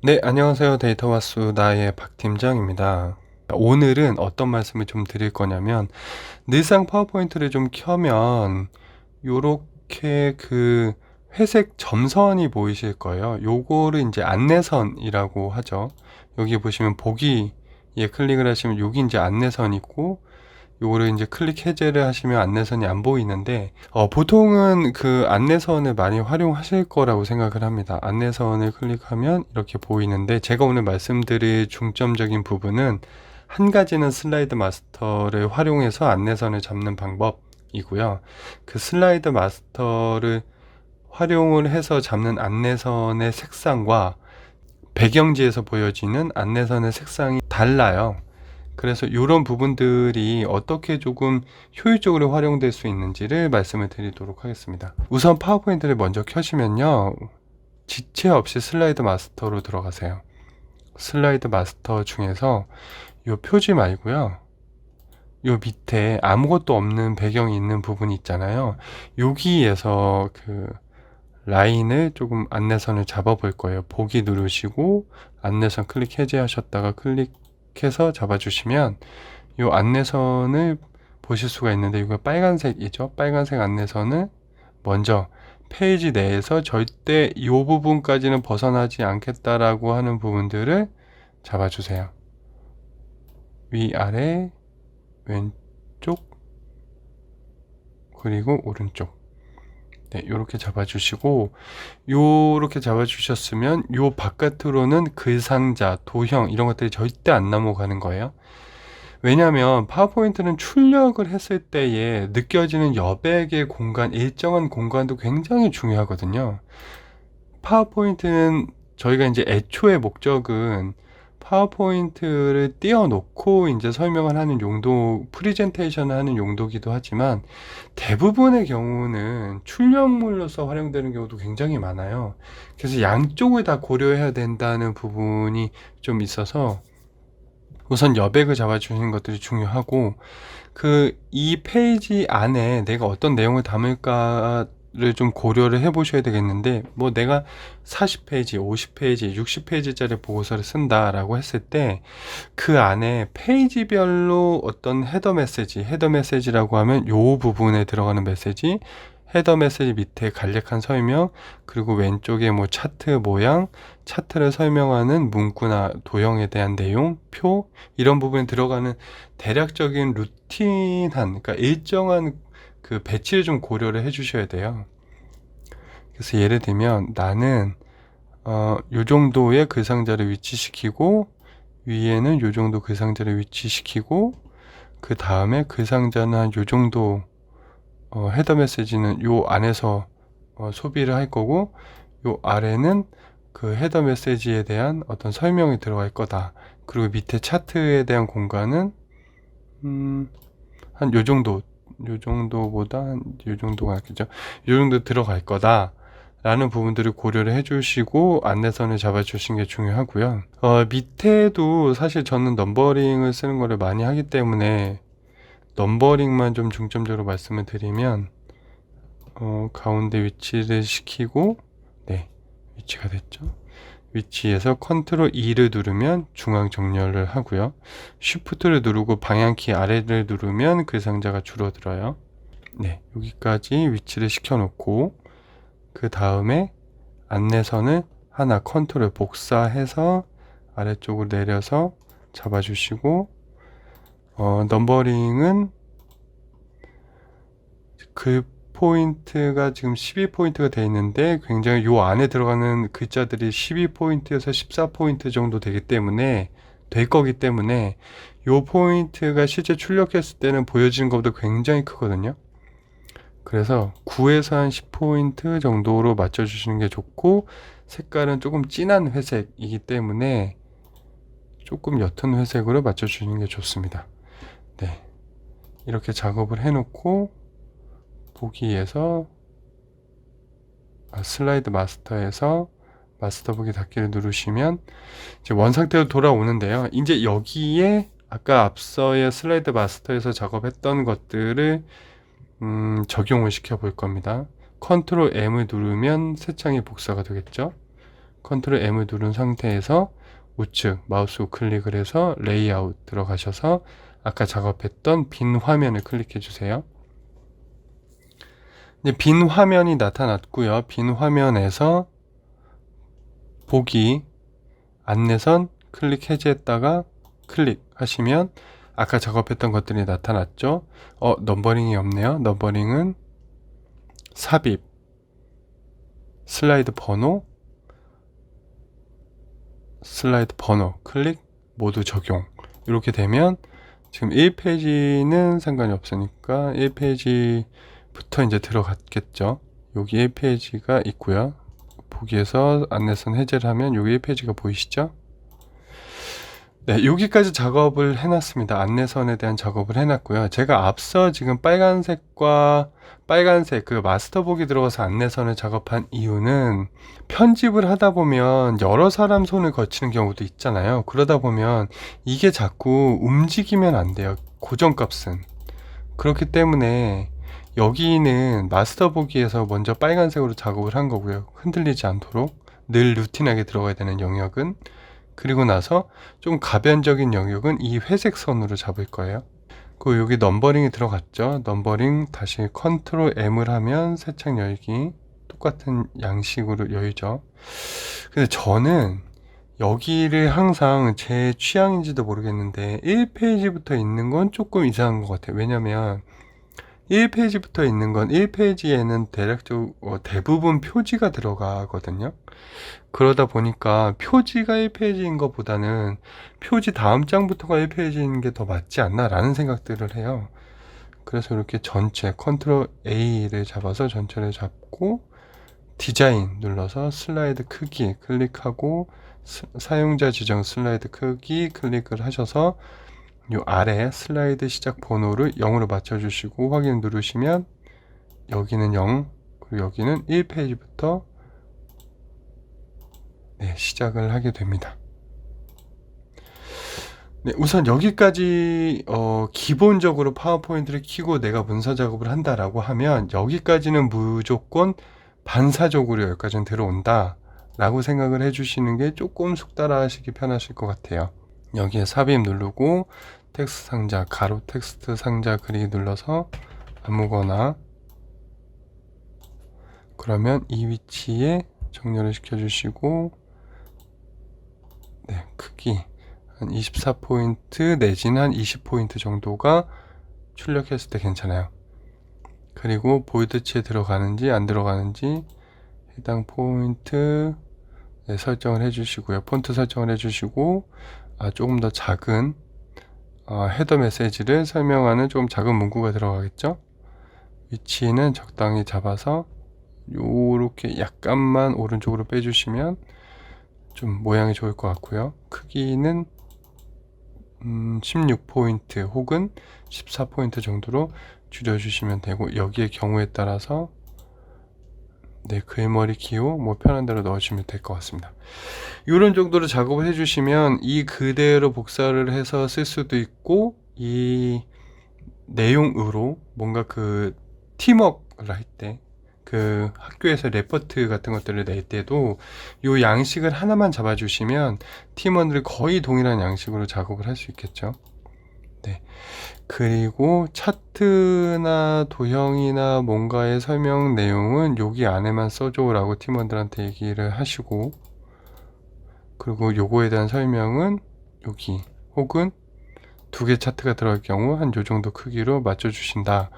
네, 안녕하세요. 데이터와수 나의 박 팀장입니다. 오늘은 어떤 말씀을 좀 드릴 거냐면, 늘상 파워포인트를 좀 켜면, 요렇게 회색 점선이 보이실 거예요. 요거를 이제 안내선이라고 하죠. 여기 보시면 보기에 클릭을 하시면 여기 이제 안내선이고, 요거를 이제 클릭 해제를 하시면 안내선이 안 보이는데 보통은 그 안내선을 많이 활용하실 거라고 생각을 합니다. 안내선을 클릭하면 이렇게 보이는데, 제가 오늘 말씀드릴 중점적인 부분은 한 가지는 슬라이드 마스터를 활용해서 안내선을 잡는 방법이고요. 그 슬라이드 마스터를 활용을 해서 잡는 안내선의 색상과 배경지에서 보여지는 안내선의 색상이 달라요. 그래서 이런 부분들이 어떻게 조금 효율적으로 활용될 수 있는지를 말씀을 드리도록 하겠습니다. 우선 파워포인트를 먼저 켜시면요, 지체 없이 슬라이드 마스터로 들어가세요. 슬라이드 마스터 중에서 이 표지 말고요, 요 밑에 아무것도 없는 배경이 있는 부분이 있잖아요. 여기에서 그 라인을 조금 안내선을 잡아 볼 거예요. 보기 누르시고 안내선 클릭 해제하셨다가 클릭해서 잡아 주시면 이 안내선을 보실 수가 있는데, 이거 빨간색이죠. 빨간색 안내선을 먼저 페이지 내에서 절대 이 부분까지는 벗어나지 않겠다라고 하는 부분들을 잡아주세요. 위아래, 왼쪽, 그리고 오른쪽. 네, 요렇게 잡아주시고, 요렇게 잡아주셨으면 요 바깥으로는 글상자, 도형 이런 것들이 절대 안 넘어가는 거예요. 왜냐하면 파워포인트는 출력을 했을 때에 느껴지는 여백의 공간, 일정한 공간도 굉장히 중요하거든요. 파워포인트는 저희가 이제 애초의 목적은 파워포인트를 띄워놓고 이제 설명을 하는 용도, 프리젠테이션을 하는 용도기도 하지만, 대부분의 경우는 출력물로서 활용되는 경우도 굉장히 많아요. 그래서 양쪽을 다 고려해야 된다는 부분이 좀 있어서 우선 여백을 잡아주시는 것들이 중요하고, 이 페이지 안에 내가 어떤 내용을 담을까를 좀 고려를 해 보셔야 되겠는데, 뭐 내가 40페이지, 50페이지, 60페이지짜리 보고서를 쓴다라고 했을 때, 그 안에 페이지별로 어떤 헤더 메시지라고 하면 요 부분에 들어가는 메시지, 헤더 메시지 밑에 간략한 설명, 그리고 왼쪽에 뭐 차트 모양, 차트를 설명하는 문구나 도형에 대한 내용, 표, 이런 부분에 들어가는 대략적인 루틴한, 그러니까 일정한 그 배치를 좀 고려를 해 주셔야 돼요. 그래서 예를 들면 나는 요 정도의 글상자를 위치시키고, 위에는 요 정도 글상자를 위치시키고, 그 다음에 글상자는 한 요 정도, 헤더 메시지는 요 안에서 소비를 할 거고, 요 아래는 그 헤더 메시지에 대한 어떤 설명이 들어갈 거다. 그리고 밑에 차트에 대한 공간은 한 요 정도, 요 정도보다 한 요 정도가 낫겠죠. 요 정도 들어갈 거다 라는 부분들을 고려를 해주시고 안내선을 잡아주시는 게 중요하고요. 밑에도 사실 저는 넘버링을 쓰는 거를 많이 하기 때문에 넘버링만 좀 중점적으로 말씀을 드리면, 가운데 위치를 시키고, 네, 위치가 됐죠. 위치에서 컨트롤 E를 누르면 중앙 정렬을 하고요. 쉬프트를 누르고 방향키 아래를 누르면 그 상자가 줄어들어요. 네, 여기까지 위치를 시켜놓고, 그 다음에 안내선을 하나 컨트롤 복사해서 아래쪽으로 내려서 잡아주시고, 넘버링은 그 포인트가 지금 12포인트가 되어 있는데, 굉장히 요 안에 들어가는 글자들이 12포인트에서 14포인트 정도 되기 때문에 될 거기 때문에 요 포인트가 실제 출력했을 때는 보여지는 것보다 굉장히 크거든요. 그래서 9에서 한 10포인트 정도로 맞춰 주시는 게 좋고, 색깔은 조금 진한 회색이기 때문에 조금 옅은 회색으로 맞춰 주시는 게 좋습니다. 네, 이렇게 작업을 해 놓고 보기에서 슬라이드 마스터에서 마스터 보기 닫기를 누르시면 이제 원상태로 돌아오는데요. 이제 여기에 아까 앞서의 슬라이드 마스터에서 작업했던 것들을 적용을 시켜 볼 겁니다. 컨트롤 M을 누르면 새 창이 복사가 되겠죠. 컨트롤 M을 누른 상태에서 우측 마우스 우클릭을 해서 레이아웃 들어가셔서 아까 작업했던 빈 화면을 클릭해 주세요. 이제 빈 화면이 나타났고요. 빈 화면에서 보기 안내선 클릭 해제했다가 클릭하시면 아까 작업했던 것들이 나타났죠. 넘버링이 없네요. 넘버링은 삽입, 슬라이드 번호, 클릭, 모두 적용. 이렇게 되면 지금 1페이지는 상관이 없으니까 1페이지부터 이제 들어갔겠죠. 여기 1페이지가 있고요. 보기에서 안내선 해제를 하면 여기 1페이지가 보이시죠? 네, 여기까지 작업을 해놨습니다. 안내선에 대한 작업을 해놨고요. 제가 앞서 지금 빨간색과 빨간색 그 마스터복이 들어가서 안내선을 작업한 이유는 편집을 하다 보면 여러 사람 손을 거치는 경우도 있잖아요. 그러다 보면 이게 자꾸 움직이면 안 돼요. 고정값은. 그렇기 때문에 여기는 마스터보기에서 먼저 빨간색으로 작업을 한 거고요. 흔들리지 않도록 늘 루틴하게 들어가야 되는 영역은, 그리고 나서 좀 가변적인 영역은 이 회색 선으로 잡을 거예요. 그리고 여기 넘버링이 들어갔죠. 넘버링 다시 컨트롤 M을 하면 새 창 열기, 똑같은 양식으로 열죠. 근데 저는 여기를 항상 제 취향인지도 모르겠는데 1페이지부터 있는 건 조금 이상한 것 같아요. 왜냐면 1페이지부터 있는 건 1페이지에는 대략적으로 대부분 표지가 들어가거든요. 그러다 보니까 표지가 1페이지인 것보다는 표지 다음 장부터가 1페이지인 게 더 맞지 않나 라는 생각들을 해요. 그래서 이렇게 전체 컨트롤 A를 잡아서 전체를 잡고 디자인 눌러서 슬라이드 크기 클릭하고 사용자 지정 슬라이드 크기 클릭을 하셔서 이 아래 슬라이드 시작 번호를 0으로 맞춰주시고 확인 누르시면 여기는 0, 그리고 여기는 1페이지부터 시작을 하게 됩니다. 네, 우선 여기까지 기본적으로 파워포인트를 켜고 내가 문서 작업을 한다라고 하면 여기까지는 무조건 반사적으로 여기까지는 들어온다 라고 생각을 해주시는 게 조금 숙달화 하시기 편하실 것 같아요. 여기에 삽입 누르고 텍스트 상자, 가로 텍스트 상자 그리기 눌러서 아무거나, 그러면 이 위치에 정렬을 시켜주시고 크기 한 24포인트 내지는 한 20포인트 정도가 출력했을 때 괜찮아요. 그리고 볼드치에 들어가는지 안 들어가는지 해당 포인트 설정을 해주시고요. 폰트 설정을 해주시고 조금 더 작은 헤더 메시지를 설명하는 조금 작은 문구가 들어가겠죠. 위치는 적당히 잡아서 요렇게 약간만 오른쪽으로 빼주시면 좀 모양이 좋을 것 같고요. 크기는 16포인트 혹은 14포인트 정도로 줄여주시면 되고, 여기에 경우에 따라서 글머리 기호 편한 대로 넣어주시면 될 것 같습니다. 이런 정도로 작업을 해주시면 이 그대로 복사를 해서 쓸 수도 있고, 이 내용으로 뭔가 그 팀워크를 할 때, 그 학교에서 레포트 같은 것들을 낼 때도 이 양식을 하나만 잡아주시면 팀원들이 거의 동일한 양식으로 작업을 할 수 있겠죠. 그리고 차트나 도형이나 뭔가의 설명 내용은 여기 안에만 써줘 라고 팀원들한테 얘기를 하시고, 그리고 요거에 대한 설명은 여기 혹은 두 개 차트가 들어갈 경우 한 요 정도 크기로 맞춰 주신다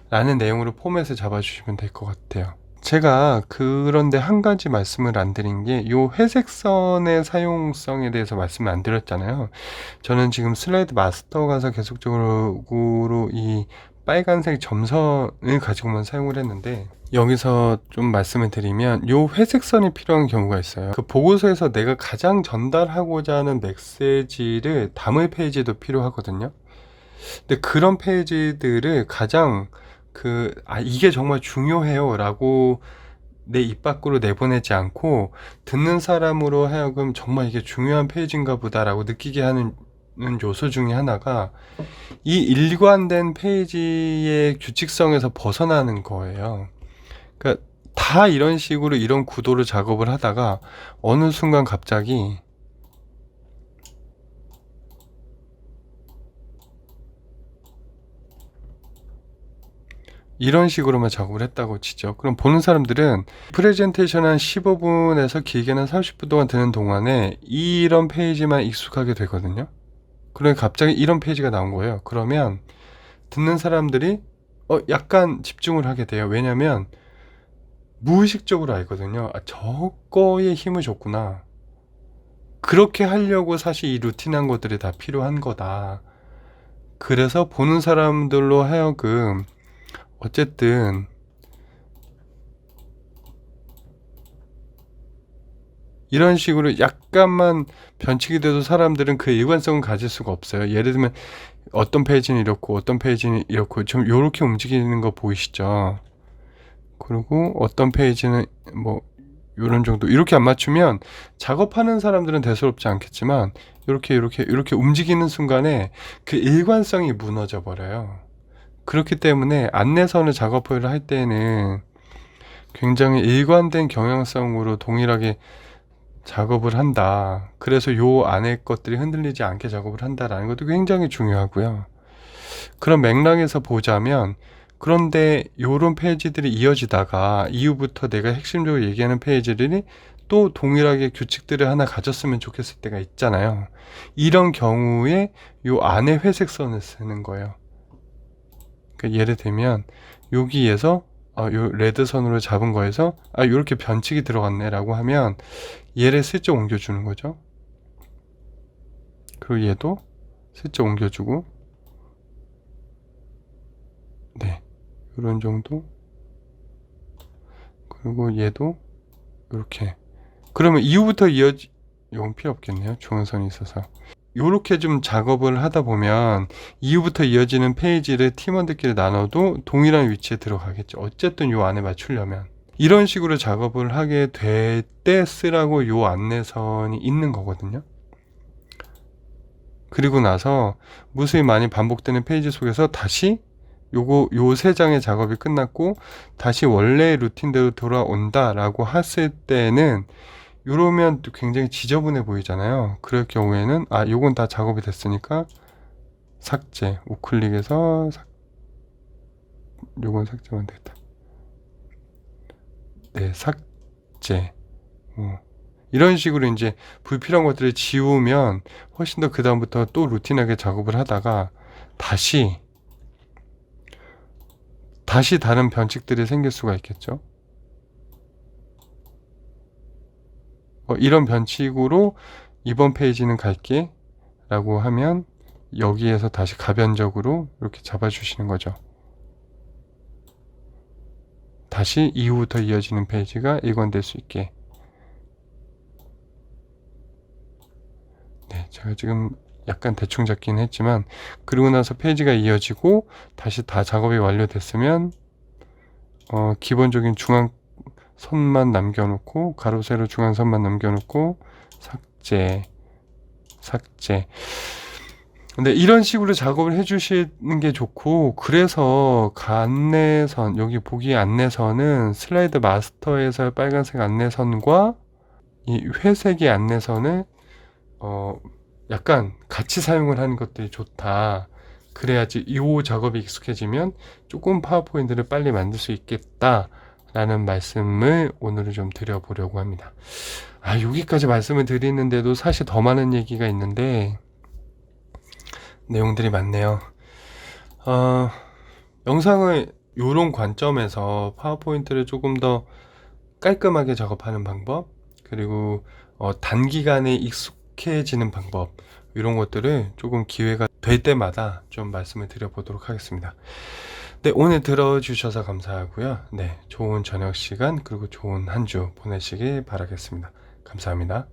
라는 내용으로 포맷을 잡아 주시면 될 것 같아요. 제가 그런데 한 가지 말씀을 안 드린 게 요 회색 선의 사용성에 대해서 말씀을 안 드렸잖아요. 저는 지금 슬라이드 마스터 가서 계속적으로 이 빨간색 점선을 가지고만 사용을 했는데, 여기서 좀 말씀을 드리면 요 회색 선이 필요한 경우가 있어요. 그 보고서에서 내가 가장 전달하고자 하는 메시지를 담을 페이지도 필요하거든요. 근데 그런 페이지들을 가장 이게 정말 중요해요 라고 내 입 밖으로 내보내지 않고 듣는 사람으로 하여금 정말 이게 중요한 페이지인가 보다 라고 느끼게 하는 요소 중에 하나가 이 일관된 페이지의 규칙성에서 벗어나는 거예요. 그러니까 다 이런 식으로 이런 구도로 작업을 하다가 어느 순간 갑자기 이런 식으로만 작업을 했다고 치죠. 그럼 보는 사람들은 프레젠테이션 한 15분에서 길게는 30분 동안 듣는 동안에 이런 페이지만 익숙하게 되거든요. 그러니까 갑자기 이런 페이지가 나온 거예요. 그러면 듣는 사람들이 약간 집중을 하게 돼요. 왜냐면 무의식적으로 알거든요. 아, 저거에 힘을 줬구나. 그렇게 하려고 사실 이 루틴한 것들이 다 필요한 거다. 그래서 보는 사람들로 하여금 어쨌든 이런 식으로 약간만 변칙이 돼도 사람들은 그 일관성을 가질 수가 없어요. 예를 들면 어떤 페이지는 이렇고 어떤 페이지는 이렇고 좀 요렇게 움직이는 거 보이시죠? 그리고 어떤 페이지는 뭐 요런 정도 이렇게 안 맞추면 작업하는 사람들은 대수롭지 않겠지만 이렇게 움직이는 순간에 그 일관성이 무너져 버려요. 그렇기 때문에 안내선을 작업을 할 때는 굉장히 일관된 경향성으로 동일하게 작업을 한다. 그래서 요 안에 것들이 흔들리지 않게 작업을 한다라는 것도 굉장히 중요하고요. 그런 맥락에서 보자면 그런데 요런 페이지들이 이어지다가 이후부터 내가 핵심적으로 얘기하는 페이지들이 또 동일하게 규칙들을 하나 가졌으면 좋겠을 때가 있잖아요. 이런 경우에 요 안에 회색선을 쓰는 거예요. 그러니까 예를 들면 여기에서 요 레드선으로 잡은 거에서 요렇게 변칙이 들어갔네 라고 하면 얘를 슬쩍 옮겨주는 거죠. 그리고 얘도 슬쩍 옮겨주고 네, 이런 정도. 그리고 얘도 이렇게. 그러면 이후부터 이건 필요 없겠네요. 중앙선이 있어서. 요렇게 좀 작업을 하다 보면 이후부터 이어지는 페이지를 팀원들끼리 나눠도 동일한 위치에 들어가겠죠. 어쨌든 요 안에 맞추려면. 이런 식으로 작업을 하게 될 때 쓰라고 요 안내선이 있는 거거든요. 그리고 나서 무수히 많이 반복되는 페이지 속에서 다시 요 세 장의 작업이 끝났고 다시 원래 루틴대로 돌아온다 라고 했을 때는 요러면 또 굉장히 지저분해 보이잖아요. 그럴 경우에는 요건 다 작업이 됐으니까 삭제, 우클릭해서 요건 삭제만 되겠다. 네, 삭제. 이런 식으로 이제 불필요한 것들을 지우면 훨씬 더 그 다음부터 또 루틴하게 작업을 하다가 다시 다른 변칙들이 생길 수가 있겠죠. 이런 변칙으로 이번 페이지는 갈게 라고 하면 여기에서 다시 가변적으로 이렇게 잡아주시는 거죠. 다시 이후부터 이어지는 페이지가 일관될 수 있게. 네, 제가 지금 약간 대충 잡긴 했지만 그리고 나서 페이지가 이어지고 다시 다 작업이 완료됐으면 기본적인 중앙선만 남겨놓고 가로 세로 중앙선만 남겨놓고 삭제. 근데 이런 식으로 작업을 해주시는 게 좋고, 그래서 안내선, 여기 보기 안내선은 슬라이드 마스터에서의 빨간색 안내선과 이 회색의 안내선을 약간 같이 사용을 하는 것들이 좋다. 그래야지 이 작업이 익숙해지면 조금 파워포인트를 빨리 만들 수 있겠다 라는 말씀을 오늘은 좀 드려보려고 합니다. 여기까지 말씀을 드리는데도 사실 더 많은 얘기가 있는데 내용들이 많네요. 영상을 요런 관점에서 파워포인트를 조금 더 깔끔하게 작업하는 방법, 그리고 단기간에 익숙해지는 방법, 이런 것들을 조금 기회가 될 때마다 좀 말씀을 드려보도록 하겠습니다. 네, 오늘 들어주셔서 감사하고요. 네, 좋은 저녁 시간 그리고 좋은 한 주 보내시길 바라겠습니다. 감사합니다.